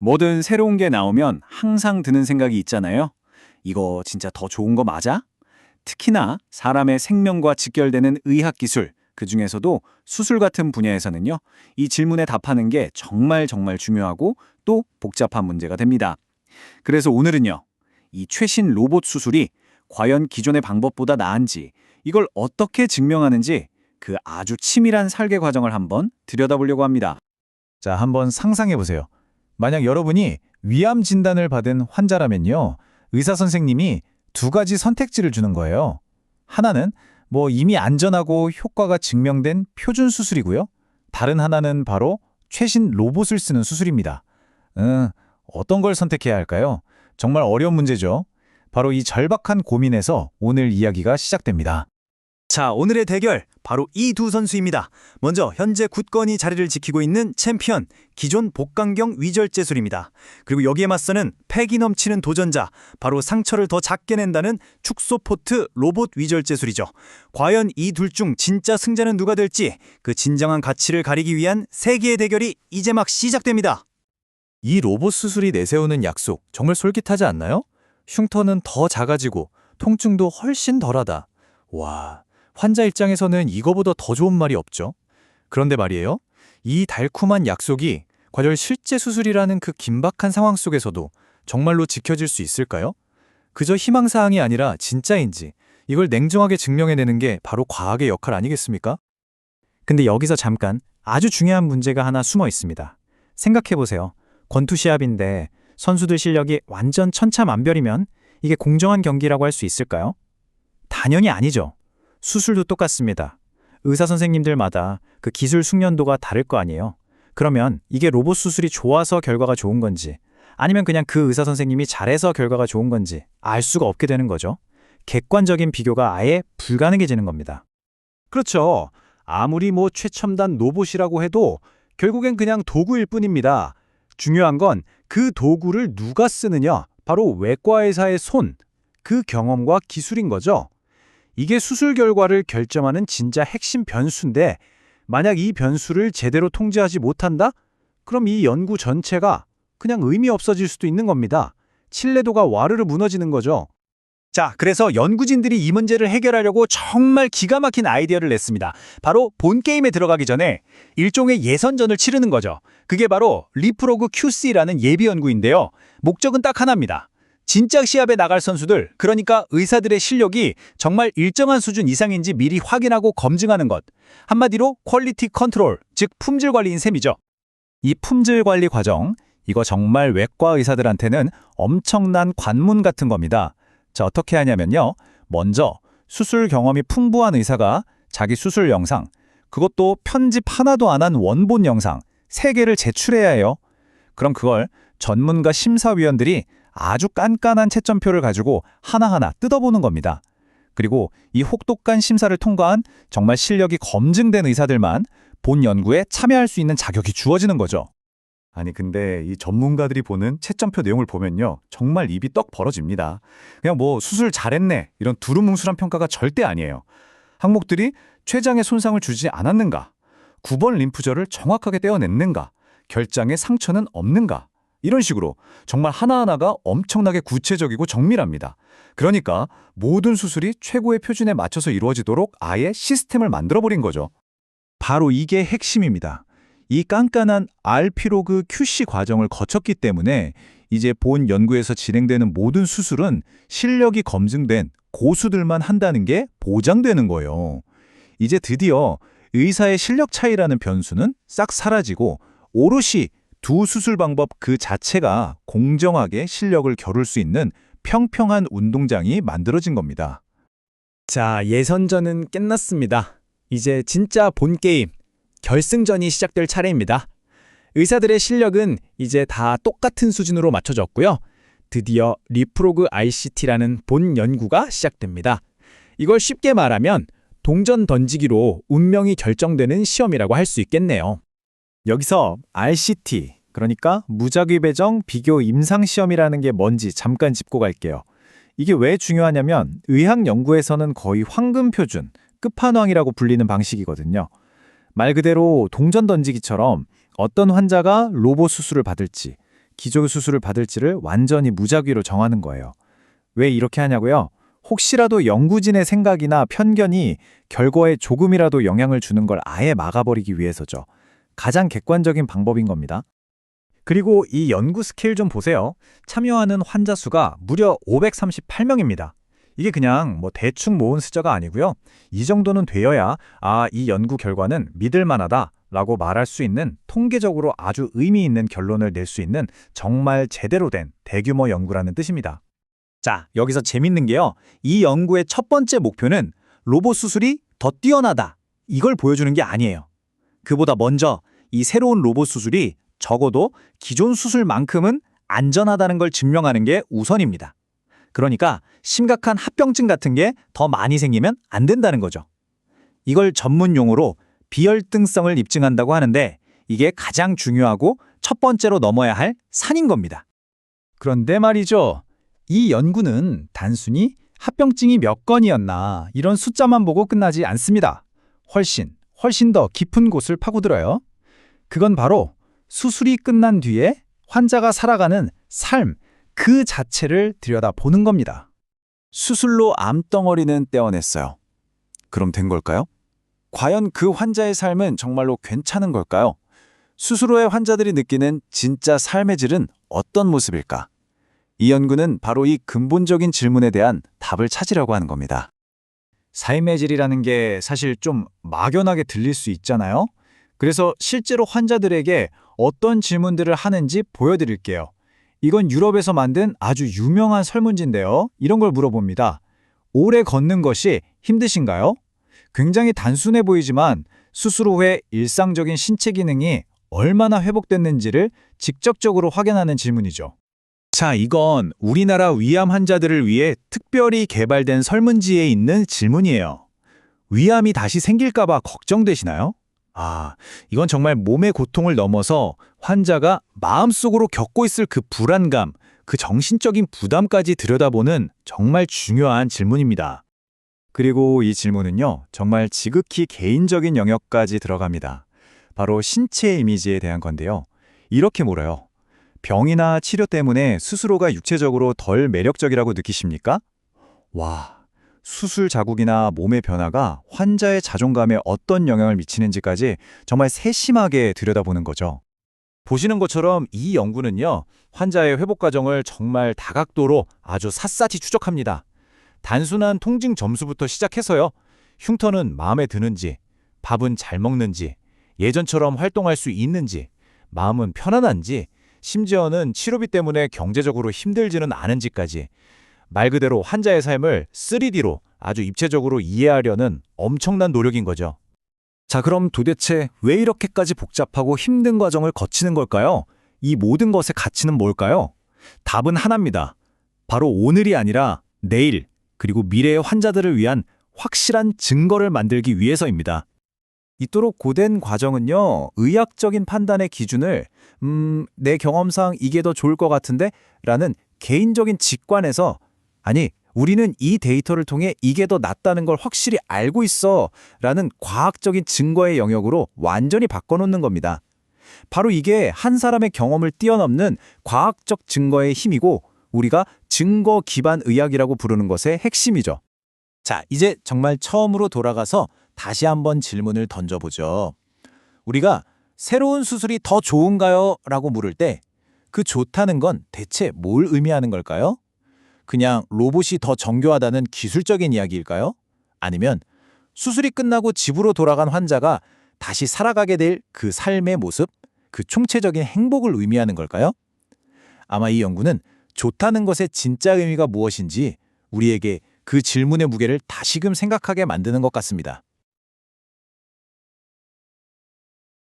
뭐든 새로운 게 나오면 항상 드는 생각이 있잖아요. 이거 진짜 더 좋은 거 맞아? 특히나 사람의 생명과 직결되는 의학 기술, 그중에서도 수술 같은 분야에서는요, 이 질문에 답하는 게 정말 중요하고 또 복잡한 문제가 됩니다. 그래서 오늘은요, 이 최신 로봇 수술이 과연 기존의 방법보다 나은지, 이걸 어떻게 증명하는지 그 아주 치밀한 설계 과정을 한번 들여다보려고 합니다. 자, 한번 상상해 보세요. 만약 여러분이 위암 진단을 받은 환자라면요. 의사 선생님이 두 가지 선택지를 주는 거예요. 하나는 이미 안전하고 효과가 증명된 표준 수술이고요. 다른 하나는 바로 최신 로봇을 쓰는 수술입니다. 어떤 걸 선택해야 할까요? 정말 어려운 문제죠. 바로 이 절박한 고민에서 오늘 이야기가 시작됩니다. 자, 오늘의 대결 바로 이 두 선수입니다. 먼저 현재 굳건히 자리를 지키고 있는 챔피언, 기존 복강경 위절제술입니다. 그리고 여기에 맞서는 패기 넘치는 도전자, 바로 상처를 더 작게 낸다는 축소포트 로봇 위절제술이죠. 과연 이 둘 중 진짜 승자는 누가 될지 그 진정한 가치를 가리기 위한 세계의 대결이 이제 막 시작됩니다. 이 로봇 수술이 내세우는 약속 정말 솔깃하지 않나요? 흉터는 더 작아지고 통증도 훨씬 덜하다. 와, 환자 입장에서는 이거보다 더 좋은 말이 없죠. 그런데 말이에요. 이 달콤한 약속이 과연 실제 수술이라는 그 긴박한 상황 속에서도 정말로 지켜질 수 있을까요? 그저 희망사항이 아니라 진짜인지 이걸 냉정하게 증명해내는 게 바로 과학의 역할 아니겠습니까? 근데 여기서 잠깐 아주 중요한 문제가 하나 숨어 있습니다. 생각해보세요. 권투 시합인데 선수들 실력이 완전 천차만별이면 이게 공정한 경기라고 할 수 있을까요? 당연히 아니죠. 수술도 똑같습니다. 의사 선생님들마다 그 기술 숙련도가 다를 거 아니에요. 그러면 이게 로봇 수술이 좋아서 결과가 좋은 건지 아니면 그냥 그 의사 선생님이 잘해서 결과가 좋은 건지 알 수가 없게 되는 거죠. 객관적인 비교가 아예 불가능해지는 겁니다. 그렇죠. 아무리 최첨단 로봇이라고 해도 결국엔 그냥 도구일 뿐입니다. 중요한 건 그 도구를 누가 쓰느냐, 바로 외과의사의 손, 그 경험과 기술인 거죠. 이게 수술 결과를 결정하는 진짜 핵심 변수인데 만약 이 변수를 제대로 통제하지 못한다? 그럼 이 연구 전체가 그냥 의미 없어질 수도 있는 겁니다. 신뢰도가 와르르 무너지는 거죠. 자, 그래서 연구진들이 이 문제를 해결하려고 정말 기가 막힌 아이디어를 냈습니다. 바로 본 게임에 들어가기 전에 일종의 예선전을 치르는 거죠. 그게 바로 리프로그 QC라는 예비 연구인데요. 목적은 딱 하나입니다. 진짜 시합에 나갈 선수들, 그러니까 의사들의 실력이 정말 일정한 수준 이상인지 미리 확인하고 검증하는 것. 한마디로 퀄리티 컨트롤, 즉 품질 관리인 셈이죠. 이 품질 관리 과정, 이거 정말 외과 의사들한테는 엄청난 관문 같은 겁니다. 자, 어떻게 하냐면요. 먼저 수술 경험이 풍부한 의사가 자기 수술 영상, 그것도 편집 하나도 안 한 원본 영상 3개를 제출해야 해요. 그럼 그걸 전문가 심사위원들이 아주 깐깐한 채점표를 가지고 하나하나 뜯어보는 겁니다. 그리고 이 혹독한 심사를 통과한 정말 실력이 검증된 의사들만 본 연구에 참여할 수 있는 자격이 주어지는 거죠. 아니 근데 이 전문가들이 보는 채점표 내용을 보면요. 정말 입이 떡 벌어집니다. 그냥 수술 잘했네 이런 두루뭉술한 평가가 절대 아니에요. 항목들이 췌장에 손상을 주지 않았는가, 9번 림프절을 정확하게 떼어냈는가, 결장에 상처는 없는가, 이런 식으로 정말 하나하나가 엄청나게 구체적이고 정밀합니다. 그러니까 모든 수술이 최고의 표준에 맞춰서 이루어지도록 아예 시스템을 만들어버린 거죠. 바로 이게 핵심입니다. 이 깐깐한 알피로그 QC 과정을 거쳤기 때문에 이제 본 연구에서 진행되는 모든 수술은 실력이 검증된 고수들만 한다는 게 보장되는 거예요. 이제 드디어 의사의 실력 차이라는 변수는 싹 사라지고 오롯이 두 수술 방법 그 자체가 공정하게 실력을 겨룰 수 있는 평평한 운동장이 만들어진 겁니다. 자, 예선전은 끝났습니다. 이제 진짜 본 게임, 결승전이 시작될 차례입니다. 의사들의 실력은 이제 다 똑같은 수준으로 맞춰졌고요. 드디어 리프로그 ICT라는 본 연구가 시작됩니다. 이걸 쉽게 말하면 동전 던지기로 운명이 결정되는 시험이라고 할 수 있겠네요. 여기서 RCT, 그러니까 무작위 배정 비교 임상 시험이라는 게 뭔지 잠깐 짚고 갈게요. 이게 왜 중요하냐면 의학 연구에서는 거의 황금 표준, 끝판왕이라고 불리는 방식이거든요. 말 그대로 동전 던지기처럼 어떤 환자가 로봇 수술을 받을지, 기존 수술을 받을지를 완전히 무작위로 정하는 거예요. 왜 이렇게 하냐고요? 혹시라도 연구진의 생각이나 편견이 결과에 조금이라도 영향을 주는 걸 아예 막아버리기 위해서죠. 가장 객관적인 방법인 겁니다. 그리고 이 연구 스케일 좀 보세요. 참여하는 환자 수가 무려 538명입니다. 이게 그냥 뭐 대충 모은 숫자가 아니고요. 이 정도는 되어야 이 연구 결과는 믿을 만하다 라고 말할 수 있는 통계적으로 아주 의미 있는 결론을 낼 수 있는 정말 제대로 된 대규모 연구라는 뜻입니다. 자, 여기서 재밌는 게요. 이 연구의 첫 번째 목표는 로봇 수술이 더 뛰어나다. 이걸 보여주는 게 아니에요. 그보다 먼저 이 새로운 로봇 수술이 적어도 기존 수술만큼은 안전하다는 걸 증명하는 게 우선입니다. 그러니까 심각한 합병증 같은 게 더 많이 생기면 안 된다는 거죠. 이걸 전문 용어로 비열등성을 입증한다고 하는데 이게 가장 중요하고 첫 번째로 넘어야 할 산인 겁니다. 그런데 말이죠. 이 연구는 단순히 합병증이 몇 건이었나 이런 숫자만 보고 끝나지 않습니다. 훨씬 더 깊은 곳을 파고들어요. 그건 바로 수술이 끝난 뒤에 환자가 살아가는 삶 그 자체를 들여다보는 겁니다. 수술로 암덩어리는 떼어냈어요. 그럼 된 걸까요? 과연 그 환자의 삶은 정말로 괜찮은 걸까요? 수술 후에 환자들이 느끼는 진짜 삶의 질은 어떤 모습일까? 이 연구는 바로 이 근본적인 질문에 대한 답을 찾으려고 하는 겁니다. 삶의 질이라는 게 사실 좀 막연하게 들릴 수 있잖아요. 그래서 실제로 환자들에게 어떤 질문들을 하는지 보여드릴게요. 이건 유럽에서 만든 아주 유명한 설문지인데요. 이런 걸 물어봅니다. 오래 걷는 것이 힘드신가요? 굉장히 단순해 보이지만 수술 후에 일상적인 신체 기능이 얼마나 회복됐는지를 직접적으로 확인하는 질문이죠. 자, 이건 우리나라 위암 환자들을 위해 특별히 개발된 설문지에 있는 질문이에요. 위암이 다시 생길까봐 걱정되시나요? 이건 정말 몸의 고통을 넘어서 환자가 마음속으로 겪고 있을 그 불안감, 그 정신적인 부담까지 들여다보는 정말 중요한 질문입니다. 그리고 이 질문은요, 정말 지극히 개인적인 영역까지 들어갑니다. 바로 신체 이미지에 대한 건데요. 이렇게 물어요. 병이나 치료 때문에 스스로가 육체적으로 덜 매력적이라고 느끼십니까? 와, 수술 자국이나 몸의 변화가 환자의 자존감에 어떤 영향을 미치는지까지 정말 세심하게 들여다보는 거죠. 보시는 것처럼 이 연구는요, 환자의 회복 과정을 정말 다각도로 아주 샅샅이 추적합니다. 단순한 통증 점수부터 시작해서요, 흉터는 마음에 드는지, 밥은 잘 먹는지, 예전처럼 활동할 수 있는지, 마음은 편안한지, 심지어는 치료비 때문에 경제적으로 힘들지는 않은지까지 말 그대로 환자의 삶을 3D로 아주 입체적으로 이해하려는 엄청난 노력인 거죠. 자, 그럼 도대체 왜 이렇게까지 복잡하고 힘든 과정을 거치는 걸까요? 이 모든 것의 가치는 뭘까요? 답은 하나입니다. 바로 오늘이 아니라 내일, 그리고 미래의 환자들을 위한 확실한 증거를 만들기 위해서입니다. 이토록 고된 과정은요, 의학적인 판단의 기준을 내 경험상 이게 더 좋을 것 같은데? 라는 개인적인 직관에서 아니, 우리는 이 데이터를 통해 이게 더 낫다는 걸 확실히 알고 있어 라는 과학적인 증거의 영역으로 완전히 바꿔놓는 겁니다. 바로 이게 한 사람의 경험을 뛰어넘는 과학적 증거의 힘이고 우리가 증거 기반 의학이라고 부르는 것의 핵심이죠. 자, 이제 정말 처음으로 돌아가서 다시 한번 질문을 던져보죠. 우리가 새로운 수술이 더 좋은가요? 라고 물을 때 그 좋다는 건 대체 뭘 의미하는 걸까요? 그냥 로봇이 더 정교하다는 기술적인 이야기일까요? 아니면 수술이 끝나고 집으로 돌아간 환자가 다시 살아가게 될 그 삶의 모습, 그 총체적인 행복을 의미하는 걸까요? 아마 이 연구는 좋다는 것의 진짜 의미가 무엇인지 우리에게 그 질문의 무게를 다시금 생각하게 만드는 것 같습니다.